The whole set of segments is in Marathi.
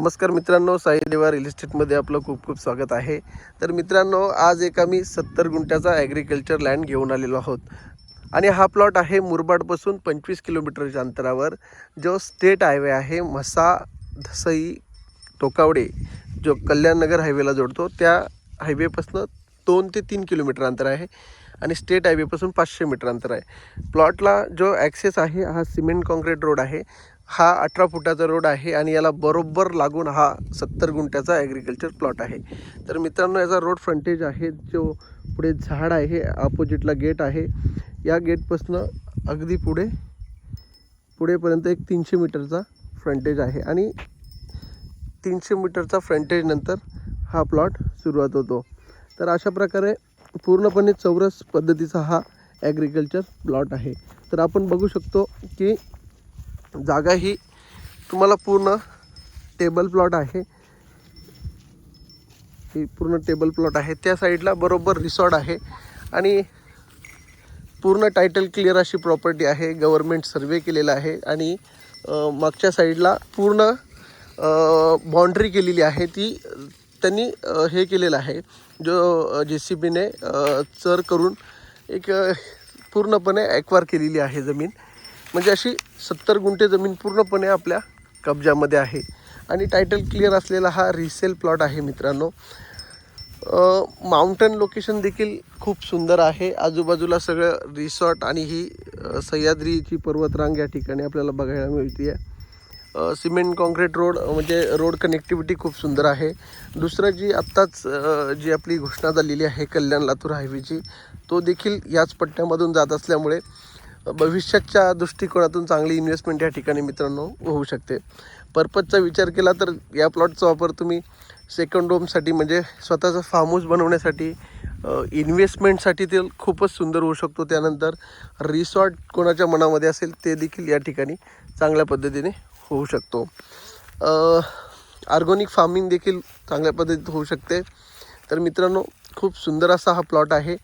नमस्कार मित्रांनो, साई देवा रिअल इस्टेटमध्ये आपलं खूप खूप स्वागत आहे। तर मित्रांनो, आज एक आम्ही 70 गुंठ्याचा ॲग्रिकल्चर लँड घेऊन आलेलो आहोत आणि हा प्लॉट आहे मुरबाडपासून 25 किलोमीटरच्या अंतरावर, जो स्टेट हायवे आहे म्हसा धसई टोकावडे, जो कल्याणनगर हायवेला जोडतो। त्या हायवेपासून 2 ते 3 किलोमीटर अंतर आहे आणि स्टेट हायवेपासून 500 मीटर अंतर आहे। प्लॉटला जो ॲक्सेस आहे हा सिमेंट कॉन्क्रीट रोड आहे। हा 18 फुटाचा रोड आहे आणि याला बरोबर लागून हा 70 गुंठ्याचा ॲग्रिकल्चर प्लॉट आहे। तर मित्रांनो, याचा रोड फ्रंटेज आहे, जो पुढे झाड आहे, अपोजिटला गेट आहे। या गेटपासून अगदी पुढेपर्यंत एक 300 मीटरचा फ्रंटेज आहे आणि 300 मीटरचा फ्रंटेज नंतर हा प्लॉट सुरुवात होतो। तर अशा प्रकारे पूर्णपणे चौरस पद्धतीचा हा ॲग्रिकल्चर प्लॉट आहे। तर आपण बघू शकतो की जागा ही तुम्हाला पूर्ण टेबल प्लॉट आहे, ही पूर्ण टेबल प्लॉट आहे। त्या साईडला बरोबर रिसॉर्ट आहे आणि पूर्ण टायटल क्लिअर अशी प्रॉपर्टी आहे। गव्हर्नमेंट सर्वे केलेला आहे आणि मागच्या साईडला पूर्ण बाउंड्री केलेली आहे, ती त्यांनी हे केलेलं आहे, जो JCBने चर करून एक पूर्णपणे ॲक्वायर केलेली आहे जमीन। म्हणजे अशी 70 गुंठे जमीन पूर्णपणे आपल्या कब्जामध्ये आहे आणि टायटल क्लिअर असलेला हा रिसेल प्लॉट आहे मित्रांनो। माउंटन लोकेशन देखील खूप सुंदर आहे। आजूबाजूला सगळं रिसॉर्ट आणि ही सह्याद्रीची पर्वतरांग या ठिकाणी आपल्याला बघायला मिळते आहे। सिमेंट कॉन्क्रीट रोड म्हणजे रोड कनेक्टिव्हिटी खूप सुंदर आहे। दुसरं जी आत्ताच जी आपली घोषणा झालेली आहे कल्याण लातूर हायवेची, तो देखील याच पट्ट्यामधून जात असल्यामुळे भविष्याच्या दृष्टिकोनातून चांगली इन्व्हेस्टमेंट या ठिकाणी मित्रांनो होऊ शकते। पर्पजचा विचार केला तर या प्लॉटचा वापर तुम्ही सेकंड होमसाठी म्हणजे स्वतःचा फार्म हाऊस बनवण्यासाठी, इन्व्हेस्टमेंटसाठी ते खूपच सुंदर होऊ शकतो। त्यानंतर रिसॉर्ट कोणाच्या मनामध्ये असेल ते देखील या ठिकाणी चांगल्या पद्धतीने होऊ शकतो। ऑर्गॅनिक फार्मिंग देखील चांगल्या पद्धतीत होऊ शकते। तर मित्रांनो, खूप सुंदर असा हा प्लॉट आहे।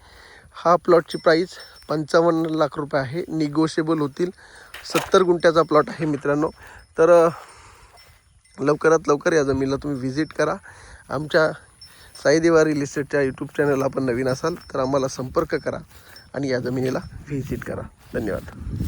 हा प्लॉटची प्राईस 55 लाख रुपये आहे, निगोशिएबल होतील। 70 गुंठ्याचा प्लॉट आहे मित्रांनो। तर लवकरात लवकर या जमिनीला तुम्ही व्हिजिट करा। आमच्या साई देवा रिअल इस्टेटच्या यूट्यूब चॅनलला आपण नवीन असाल तर आम्हाला संपर्क करा आणि या जमिनीला व्हिजिट करा। धन्यवाद।